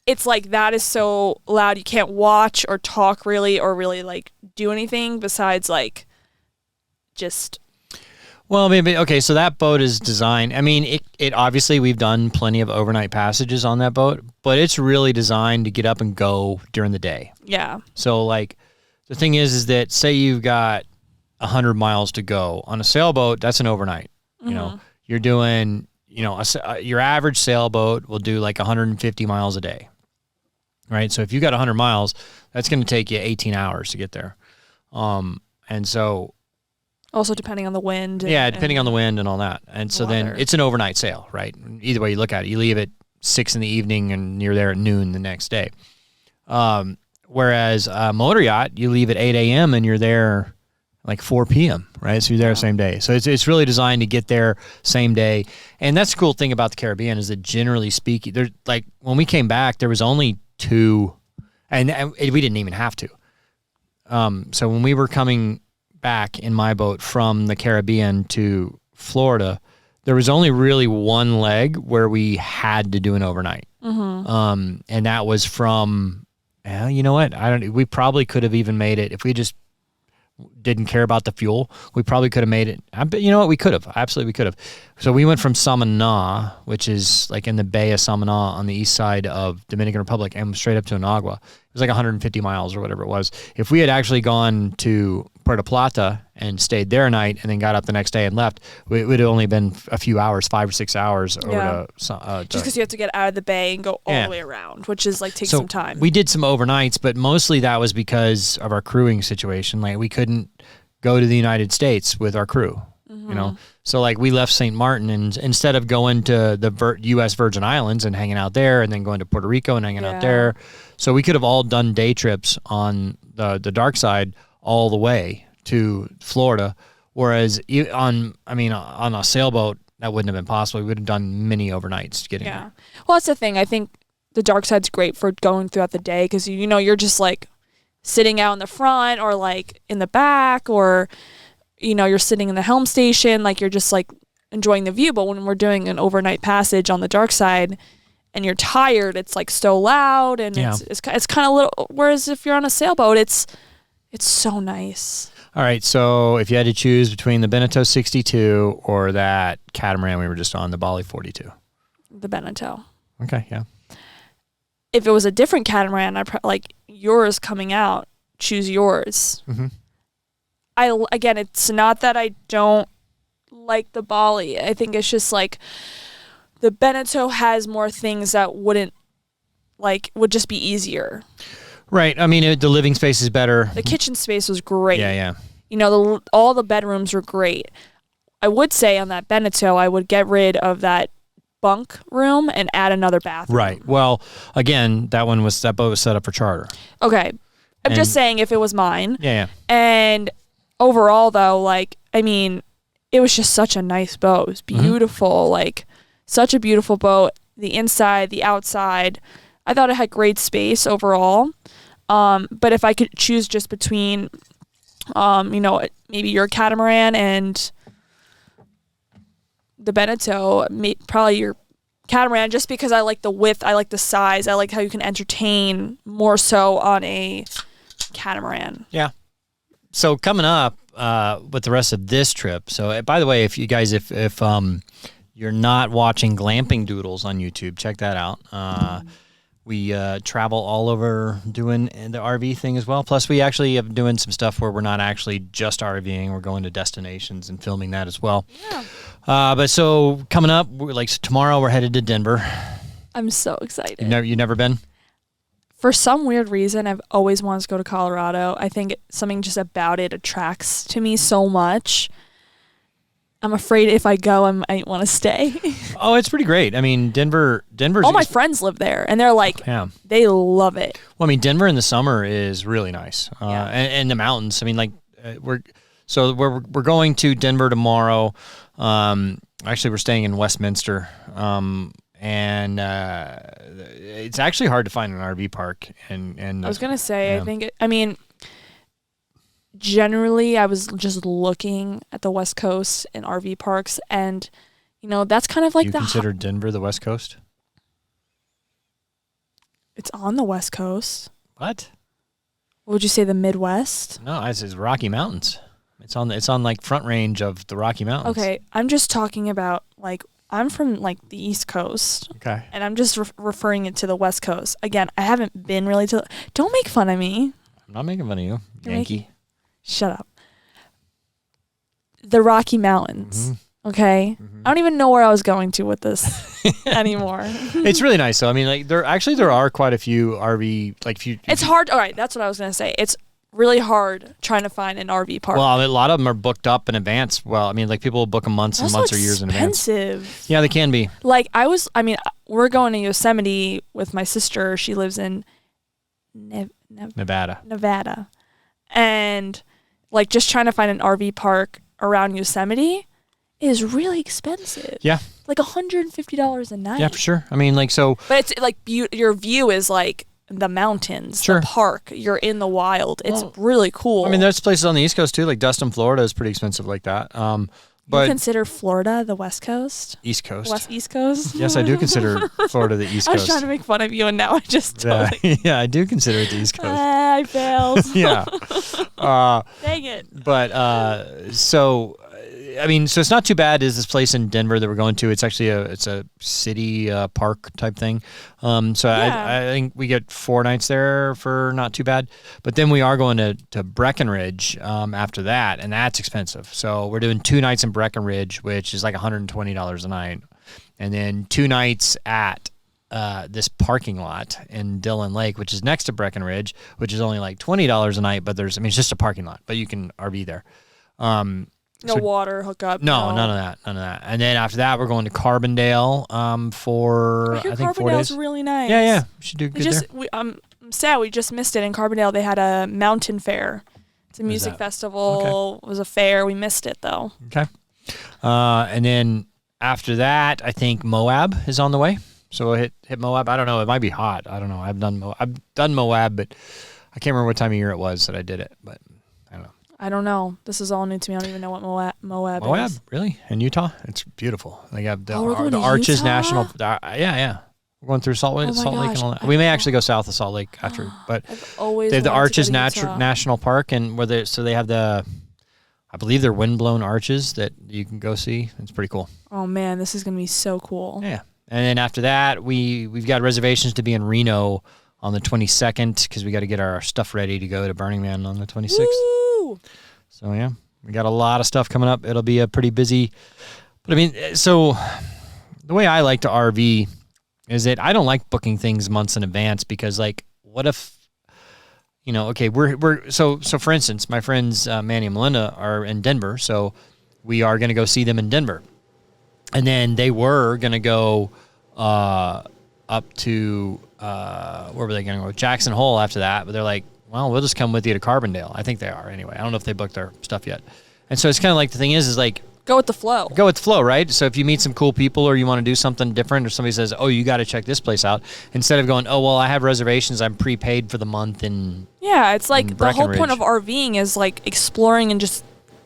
it's like that is so loud you can't watch or talk really or really like do anything besides like just. Well, maybe okay. So that boat is designed. I mean, it obviously we've done plenty of overnight passages on that boat, but it's really designed to get up and go during the day. Yeah. So like, the thing is that say you've got 100 miles to go on a sailboat, that's an overnight. You know, you're doing. You know, your average sailboat will do like 150 miles a day, right? So if you got 100 miles, that's going to take you 18 hours to get there. And so... Also depending on the wind. Depending on the wind and all that. And so then it's an overnight sail, right? Either way you look at it. You leave at 6 in the evening and you're there at noon the next day. Whereas a motor yacht, you leave at 8 a.m. and you're there like 4 p.m., right? So you're there the same day. So it's really designed to get there same day. And that's the cool thing about the Caribbean is that generally speaking, there's like when we came back, there was only 2, and we didn't even have to. So when we were coming back in my boat from the Caribbean to Florida, there was only really one leg where we had to do an overnight. And that was from, you know what? We probably could have even made it if we just didn't care about the fuel. We probably could have made it. You know what? We could have. Absolutely, we could have. So we went from Samaná, which is like in the Bay of Samaná on the east side of Dominican Republic, and straight up to Anagua. It was like 150 miles or whatever it was. If we had actually gone to Puerto Plata and stayed there a night and then got up the next day and left, it would have only been a few hours, 5 or 6 hours over to just because you have to get out of the bay and go all the way around, which is like takes some time. We did some overnights, but mostly that was because of our crewing situation. Like we couldn't go to the United States with our crew, you know? So like we left St. Martin and instead of going to the U.S. Virgin Islands and hanging out there and then going to Puerto Rico and hanging out there. So we could have all done day trips on the dark side all the way to Florida. Whereas on a sailboat, that wouldn't have been possible. We would have done many overnights to get in there. Well, that's the thing. I think the dark side's great for going throughout the day because, you know, you're just like sitting out in the front or like in the back or, you know, you're sitting in the helm station, like you're just like enjoying the view. But when we're doing an overnight passage on the dark side and you're tired, it's like so loud and it's kind of little. Whereas if you're on a sailboat, it's so nice. All right, so if you had to choose between the Beneteau 62 or that catamaran we were just on, the Bali 42. The Beneteau. Okay, yeah. If it was a different catamaran, like yours coming out, choose yours. Again, it's not that I don't like the Bali. I think it's just like the Beneteau has more things that would just be easier. Right. I mean, the living space is better. The kitchen space was great. Yeah. You know, all the bedrooms were great. I would say on that Beneteau, I would get rid of that bunk room and add another bathroom. Right. Well, again, that boat was set up for charter. Okay. I'm just saying if it was mine. Yeah. And overall, though, like, I mean, it was just such a nice boat. It was beautiful, like, such a beautiful boat. The inside, the outside. I thought it had great space overall. But if I could choose just between, you know, maybe your catamaran and the Beneteau, probably your catamaran, just because I like the width, I like the size, I like how you can entertain more so on a catamaran. Yeah. So coming up with the rest of this trip. So by the way, if you guys, if you're not watching Glamping Doodles on YouTube, check that out. We travel all over doing the RV thing as well. Plus, we actually are doing some stuff where we're not actually just RVing. We're going to destinations and filming that as well. Yeah. But so coming up, tomorrow we're headed to Denver. I'm so excited. You never been? For some weird reason, I've always wanted to go to Colorado. I think something just about it attracts to me so much. I'm afraid if I go, I might want to stay. Oh, it's pretty great. I mean, Denver's... All my friends live there, and they're like, they love it. Well, I mean, Denver in the summer is really nice. And the mountains. I mean, we're going to Denver tomorrow. Actually, we're staying in Westminster. And it's actually hard to find an RV park. And I was gonna say, generally, I was just looking at the West Coast and RV parks, and that's kind of like you consider Denver the West Coast? It's on the West Coast. What? Would you say the Midwest? No, it's Rocky Mountains. It's on like Front Range of the Rocky Mountains. Okay, I'm just talking about I'm from the East Coast. Okay. And I'm just referring it to the West Coast. Again, I haven't been really to... Don't make fun of me. I'm not making fun of you, Yankee. Shut up. The Rocky Mountains. Mm-hmm. Okay? Mm-hmm. I don't even know where I was going to with this anymore. It's really nice, though. I mean, there are quite a few RV... It's hard... All right, that's what I was going to say. It's really hard trying to find an RV park. Well, a lot of them are booked up in advance. Well, I mean, people book them months and months or years in advance. Expensive. Yeah, they can be. We're going to Yosemite with my sister. She lives in Nevada. And just trying to find an RV park around Yosemite is really expensive. Yeah. Like $150 a night. Yeah, for sure. I mean, so... But it's your view is the mountains, the park, you're in the wild. It's really cool. I mean, there's places on the East Coast too, like Dustin, Florida is pretty expensive like that. But you consider Florida the West Coast? East Coast. East Coast? Yes, I do consider Florida the East Coast. I was trying to make fun of you, and now I just totally... Yeah, I do consider it the East Coast. I failed. Yeah. Dang it. But, so it's not too bad. Is this place in Denver that we're going to? It's actually a city park type thing. So I think we get 4 nights there for not too bad. But then we are going to Breckenridge after that, and that's expensive. So we're doing 2 nights in Breckenridge, which is like $120 a night, and then 2 nights at this parking lot in Dillon Lake, which is next to Breckenridge, which is only like $20 a night. But it's just a parking lot, but you can RV there. No water hookup. No, none of that. And then after that, we're going to Carbondale for I think 4 days. Carbondale's really nice. Yeah, we should do good there. I'm sad we just missed it in Carbondale. They had a mountain fair. It's a music festival. Okay. It was a fair. We missed it though. Okay. And then after that, I think Moab is on the way. So we'll hit Moab. I don't know. It might be hot. I don't know. I've done Moab, but I can't remember what time of year it was that I did it. But I don't know. I don't know. This is all new to me. I don't even know what Moab is. Moab, really? In Utah? It's beautiful. They have the Arches National. Yeah. We're going through Salt Lake and all that. We may actually go south of Salt Lake after, but they have the Arches National Park, and they have I believe they're windblown arches that you can go see. It's pretty cool. Oh man, this is gonna be so cool. Yeah, and then after that, we've got reservations to be in Reno on the 22nd because we got to get our stuff ready to go to Burning Man on the 26th. Woo! So yeah, we got a lot of stuff coming up. It'll be a pretty busy. But I mean, so the way I like to RV is that I don't like booking things months in advance because what if, okay, so for instance, my friends Manny and Melinda are in Denver, so we are going to go see them in Denver, and then they were going to go up to where were they going to go? Jackson Hole after that, but they're like, well, we'll just come with you to Carbondale. I think they are anyway. I don't know if they booked their stuff yet, and so it's kind of like the thing is go with the flow. Go with the flow, right? So if you meet some cool people or you want to do something different or somebody says, oh, you got to check this place out, instead of going, oh, well, I have reservations, I'm prepaid for the month yeah, it's like the whole point of RVing is exploring and just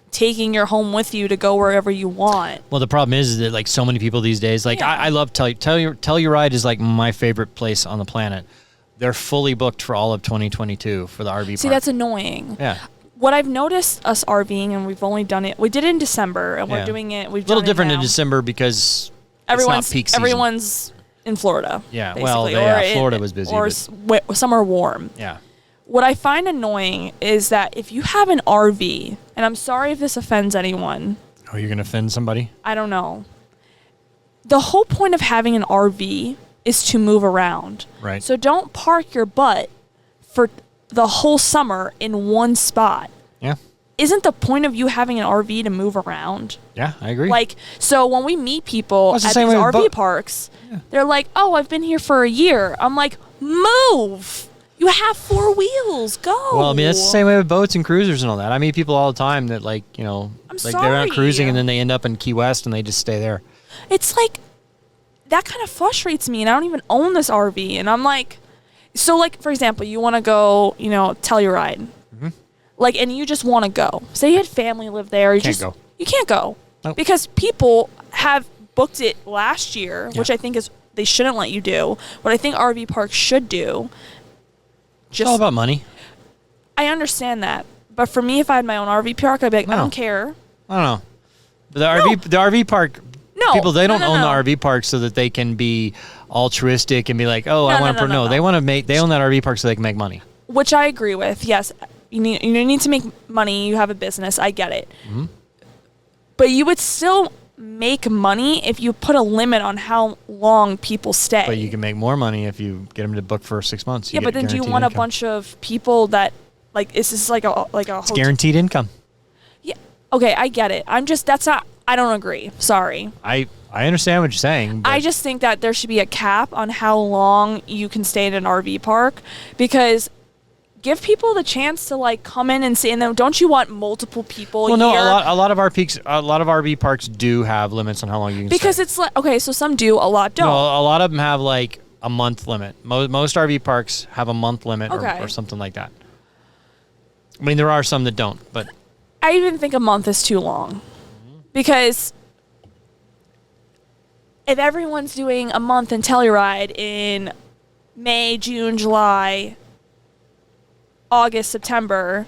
taking your home with you to go wherever you want. Well, the problem is that so many people these days, I love Telluride is my favorite place on the planet. They're fully booked for all of 2022 for the RV park. See, that's annoying. Yeah. What I've noticed us RVing, and we've only done it, we did it in December, and we're doing it, we've done it a little different now. in December because Everyone's in Florida. Yeah, basically. Florida was busy. Or somewhere warm. Yeah. What I find annoying is that if you have an RV, and I'm sorry if this offends anyone. Oh, you're going to offend somebody? I don't know. The whole point of having an RV is to move around. Right. So don't park your butt for the whole summer in one spot. Yeah. Isn't the point of you having an RV to move around? Yeah, I agree. Like, so when we meet people at these RV parks, they're like, oh, I've been here for a year. I'm like, move. You have 4 wheels. Go. Well, I mean, that's the same way with boats and cruisers and all that. I meet people all the time that, like, you know, they're out cruising and then they end up in Key West and they just stay there. It's like, that kind of frustrates me, and I don't even own this RV. And I'm like, so, like, for example, you want to go, you know, Telluride. Mm-hmm. Like, and you just want to go. Say you had family live there. You can't go. Nope. Because people have booked it last year, which I think is they shouldn't let you do. What I think RV parks should do. It's all about money. I understand that. But for me, if I had my own RV park, I'd be like, I don't care. I don't know. The RV park, people, they don't own the RV park so that they can be altruistic and be like, oh, I want to. No, they want to make, they own that RV park so they can make money. Which I agree with. Yes. You need to make money. You have a business. I get it. Mm-hmm. But you would still make money if you put a limit on how long people stay. But you can make more money if you get them to book for 6 months. But then do you want a bunch of people that, like, is this like a it's guaranteed income. Yeah. Okay, I get it. I don't agree. Sorry. I understand what you're saying. I just think that there should be a cap on how long you can stay in an RV park, because give people the chance to, like, come in and see. And then don't you want multiple people? Well, no, a lot of RV parks do have limits on how long you can stay. Because it's like, okay, so some do, a lot don't. No, a lot of them have like a month limit. Most RV parks have a month limit or something like that. I mean, there are some that don't, but I even think a month is too long, because if everyone's doing a month in Telluride in May, June, July, August, September,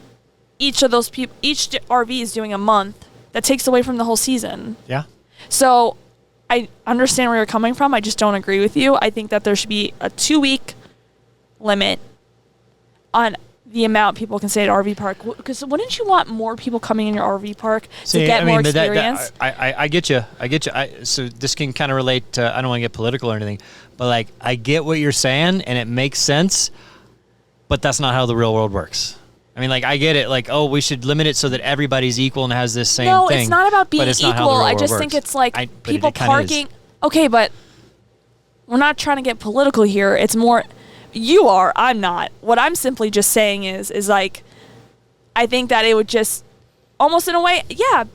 each of those people, each RV is doing a month. That takes away from the whole season. Yeah. So I understand where you're coming from. I just don't agree with you. I think that there should be a 2-week limit on the amount people can stay at RV park. Because wouldn't you want more people coming in your RV park to get more experience? I get you. So this can kind of relate to, I don't want to get political or anything, but, like, I get what you're saying and it makes sense. But that's not how the real world works. I mean, like, I get it. Like, oh, we should limit it so that everybody's equal and has this same thing. No, it's not about being equal. I just think it's like people parking. Okay, but we're not trying to get political here. It's more, you are, I'm not. What I'm simply just saying is like, I think that it would just almost in a way,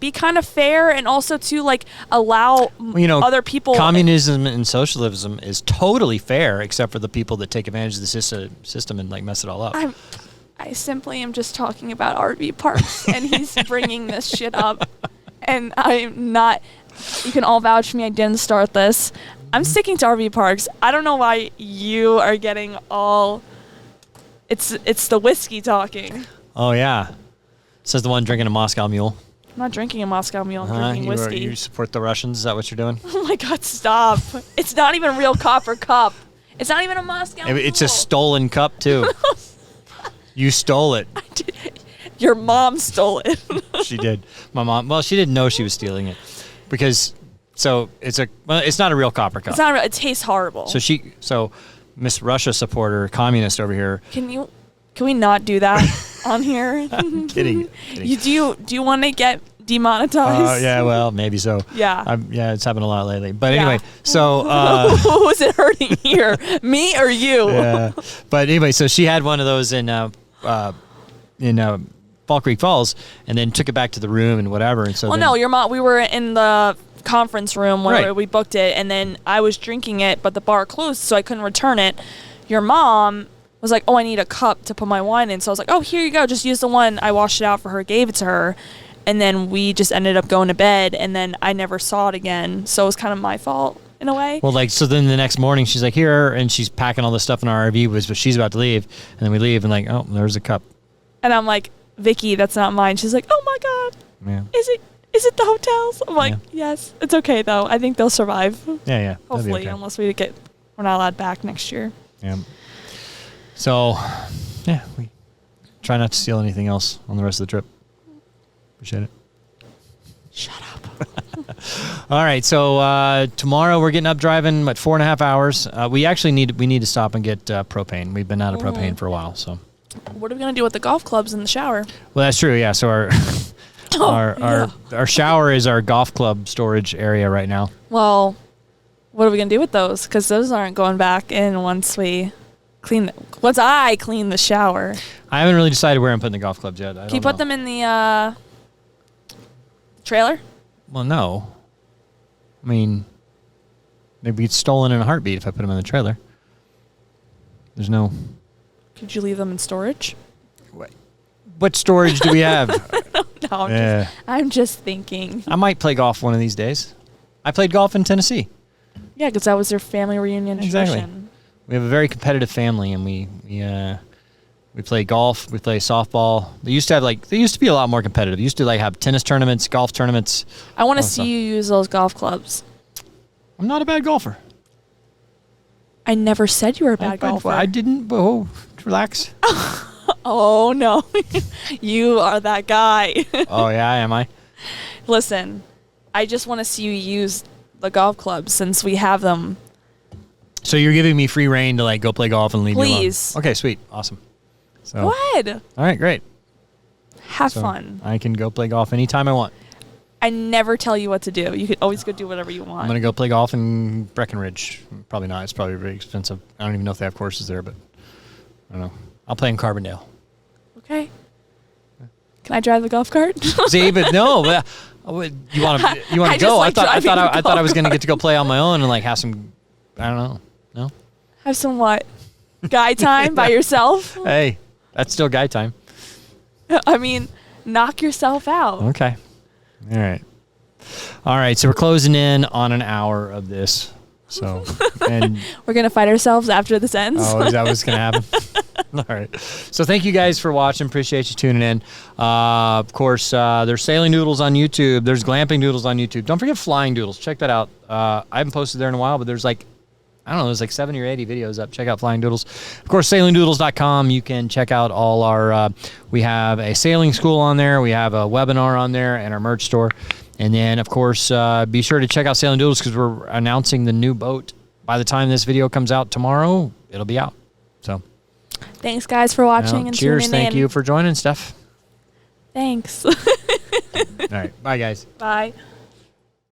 be kind of fair, and also to, like, allow other people. Communism and socialism is totally fair, except for the people that take advantage of the system and, like, mess it all up. I simply am just talking about RV parks, and he's bringing this shit up, and I'm not. You can all vouch for me. I didn't start this. I'm sticking to RV parks. I don't know why you are getting all. It's the whiskey talking. Oh yeah. Says the one drinking a Moscow Mule. I'm not drinking a Moscow Mule. I'm drinking whiskey. You support the Russians? Is that what you're doing? Oh my God, stop. It's not even real copper cup. It's not even a Moscow Mule. It's a stolen cup, too. You stole it. I did. Your mom stole it. She did. My mom, well, she didn't know she was stealing it. Because, it's not a real copper cup. It's not real. It tastes horrible. So Miss Russia supporter, communist over here. Can we not do that on here? I'm kidding. Do you want to get demonetized? Yeah, well, maybe so. Yeah. It's happened a lot lately. But anyway, so who's it hurting here? Me or you? Yeah. But anyway, so she had one of those in Fall Creek Falls, and then took it back to the room and whatever. And so no, your mom. We were in the conference room where we booked it, and then I was drinking it, but the bar closed, so I couldn't return it. Your mom was like, oh, I need a cup to put my wine in. So I was like, oh, here you go. Just use the one. I washed it out for her, gave it to her. And then we just ended up going to bed, and then I never saw it again. So it was kind of my fault in a way. Well, like, so then the next morning she's like, here, and she's packing all this stuff in our RV, but she's about to leave. And then we leave, and like, oh, there's a cup. And I'm like, Vicky, that's not mine. She's like, oh my God. Yeah. Is it? is it the hotels? I'm like, yes. It's okay, though. I think they'll survive. Yeah. Hopefully, unless we're not allowed back next year. Yeah. So, yeah, we try not to steal anything else on the rest of the trip. Appreciate it. Shut up. All right, so tomorrow we're getting up driving, 4.5 hours. We actually need to stop and get propane. We've been out of propane for a while, so. What are we gonna do with the golf clubs in the shower? Well, that's true. Yeah. So our shower is our golf club storage area right now. Well, what are we gonna do with those? Because those aren't going back in once I clean the shower. I haven't really decided where I'm putting the golf clubs yet. Can you put them in the trailer? Well, no. I mean, they'd be stolen in a heartbeat if I put them in the trailer. There's no. Could you leave them in storage? What storage do we have? No, I'm just thinking. I might play golf one of these days. I played golf in Tennessee. Yeah, because that was their family reunion Exactly. tradition. We have a very competitive family, and we play golf, we play softball. They used to be a lot more competitive. They used to have tennis tournaments, golf tournaments. I want to see you use those golf clubs. I'm not a bad golfer. I never said you were a bad golfer. I didn't. Oh, relax. Oh, no. You are that guy. Oh, yeah, am I? Listen, I just want to see you use the golf clubs since we have them. So you're giving me free reign to go play golf and leave me alone? Please. Okay, sweet. Awesome. So, go ahead. All right, great. Have fun. I can go play golf anytime I want. I never tell you what to do. You could always go do whatever you want. I'm going to go play golf in Breckenridge. Probably not. It's probably very expensive. I don't even know if they have courses there, but I don't know. I'll play in Carbondale. Okay. Can I drive the golf cart? See, but no. But, you want to go? I thought I was going to get to go play on my own and have some. I don't know. No. Have some what? Guy time by yourself? Hey, that's still guy time. I mean, knock yourself out. Okay. All right. So we're closing in on an hour of this. So, and we're gonna fight ourselves after this ends. Oh, is that what's gonna happen? All right. So thank you guys for watching. Appreciate you tuning in. Of course, there's Sailing Doodles on YouTube. There's Glamping Doodles on YouTube. Don't forget Flying Doodles. Check that out. I haven't posted there in a while, but there's there's 70 or 80 videos up. Check out Flying Doodles. Of course, sailingdoodles.com. You can check out all our, we have a sailing school on there. We have a webinar on there and our merch store. And then, of course, be sure to check out Sailing Doodles because we're announcing the new boat. By the time this video comes out tomorrow, it'll be out. So, thanks, guys, for watching and cheers. Tuning in. Thank you for joining, Steph. Thanks. All right. Bye, guys. Bye.